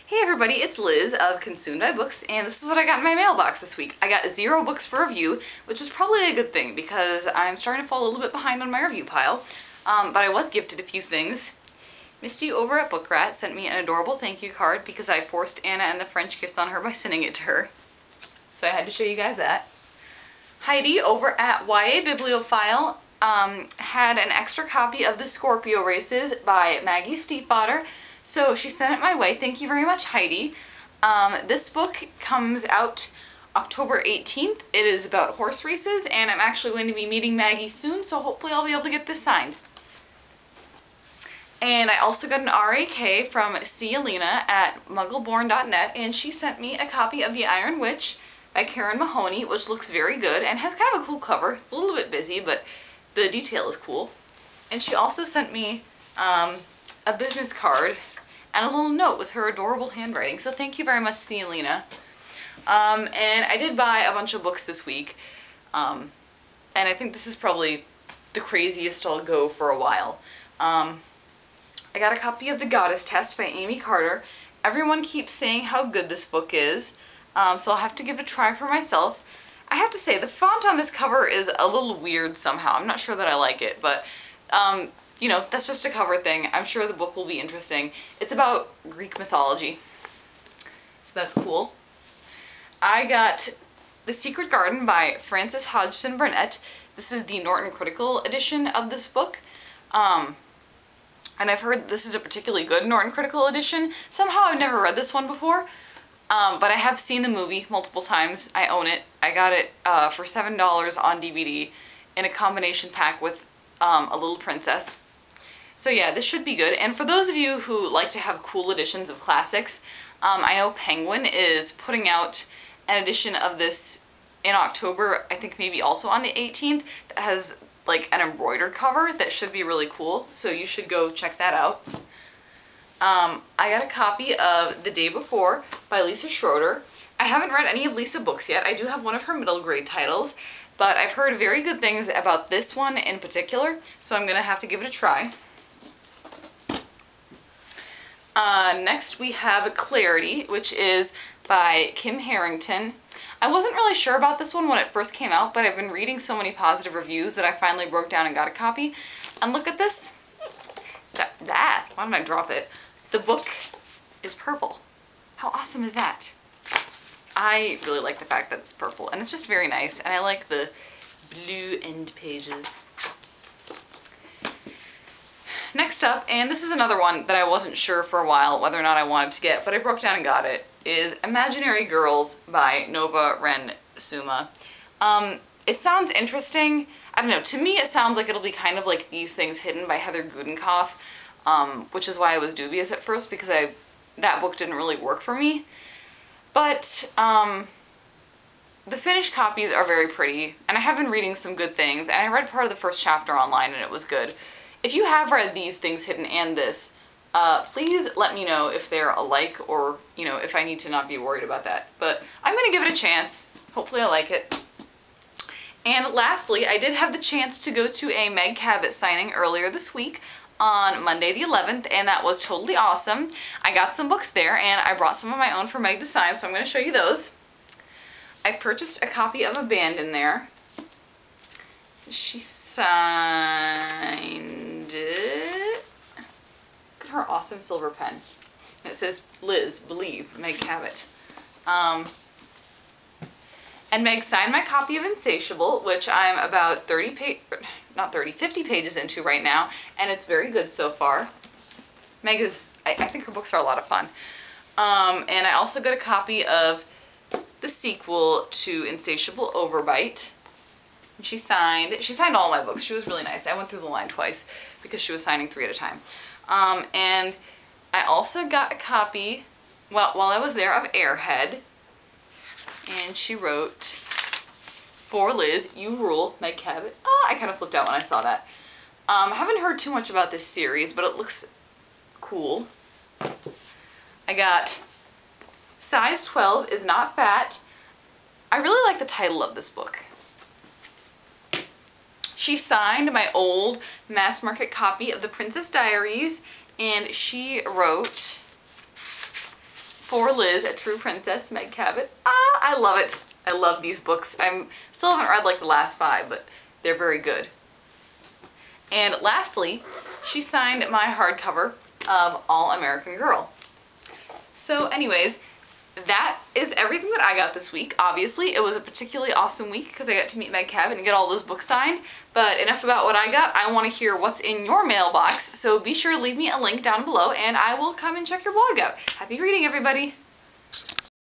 Hey everybody, it's Liz of Consumed by Books, and this is what I got in my mailbox this week. I got 0 books for review, which is probably a good thing because I'm starting to fall a little bit behind on my review pile, but I was gifted a few things. Misty over at Book Rat sent me an adorable thank you card because I forced Anna and the French kiss on her by sending it to her. So I had to show you guys that. Heidi over at YA Bibliophile had an extra copy of The Scorpio Races by Maggie Stiefvater. So she sent it my way. Thank you very much, Heidi. This book comes out October 18th. It is about horse races, and I'm actually going to be meeting Maggie soon, so hopefully I'll be able to get this signed. And I also got an RAK from Cialina at muggleborn.net, and she sent me a copy of The Iron Witch by Karen Mahoney, which looks very good and has kind of a cool cover. It's a little bit busy, but the detail is cool. And she also sent me a business card and a little note with her adorable handwriting. So thank you very much, Cialina. And I did buy a bunch of books this week. And I think this is probably the craziest I'll go for a while. I got a copy of The Goddess Test by Amy Carter. Everyone keeps saying how good this book is, so I'll have to give it a try for myself. I have to say, the font on this cover is a little weird somehow. I'm not sure that I like it, but you know, that's just a cover thing. I'm sure the book will be interesting. It's about Greek mythology, so that's cool. I got The Secret Garden by Frances Hodgson Burnett. This is the Norton Critical edition of this book. And I've heard this is a particularly good Norton Critical edition. Somehow I've never read this one before, but I have seen the movie multiple times. I own it. I got it for $7 on DVD in a combination pack with A Little Princess. So yeah, this should be good. And for those of you who like to have cool editions of classics, I know Penguin is putting out an edition of this in October, I think maybe also on the 18th, that has like an embroidered cover that should be really cool, so you should go check that out. I got a copy of The Day Before by Lisa Schroeder. I haven't read any of Lisa books yet. I do have one of her middle grade titles, but I've heard very good things about this one in particular, so I'm gonna have to give it a try. Next we have Clarity, which is by Kim Harrington. I wasn't really sure about this one when it first came out, but I've been reading so many positive reviews that I finally broke down and got a copy. And look at this. Why did I drop it? The book is purple. How awesome is that? I really like the fact that it's purple, and it's just very nice, and I like the blue end pages. Next up, and this is another one that I wasn't sure for a while whether or not I wanted to get, but I broke down and got it, is Imaginary Girls by Nova Ren Suma. It sounds interesting. I don't know, to me it sounds like it'll be kind of like These Things Hidden by Heather Gudenkauf, which is why I was dubious at first, because that book didn't really work for me. But the finished copies are very pretty, and I have been reading some good things, and I read part of the first chapter online and it was good. If you have read These Things Hidden and this, please let me know if they're alike, or, you know, if I need to not be worried about that. But I'm going to give it a chance. Hopefully I like it. And lastly, I did have the chance to go to a Meg Cabot signing earlier this week on Monday the 11th, and that was totally awesome. I got some books there, and I brought some of my own for Meg to sign, so I'm going to show you those. I purchased a copy of Abandon there. She signed it. Look at her awesome silver pen. And it says, Liz, believe, Meg Cabot. And Meg signed my copy of Insatiable, which I'm about 50 pages into right now, and it's very good so far. Meg is, I think her books are a lot of fun. And I also got a copy of the sequel to Insatiable, Overbite. She signed all my books. She was really nice. I went through the line twice because she was signing 3 at a time. And I also got a copy, while I was there, of Airhead. And she wrote, For Liz, You Rule, Meg Cabot. Oh, I kind of flipped out when I saw that. I haven't heard too much about this series, but it looks cool. I got Size 12 Is Not Fat. I really like the title of this book. She signed my old mass market copy of The Princess Diaries, and she wrote, For Liz, A True Princess, Meg Cabot. Ah, I love it. I love these books. I still haven't read like the last 5, but they're very good. And lastly, she signed my hardcover of All American Girl. So anyways, that is everything that I got this week. Obviously, it was a particularly awesome week because I got to meet Meg Cabot and get all those books signed. But enough about what I got. I want to hear what's in your mailbox, so be sure to leave me a link down below and I will come and check your blog out. Happy reading, everybody!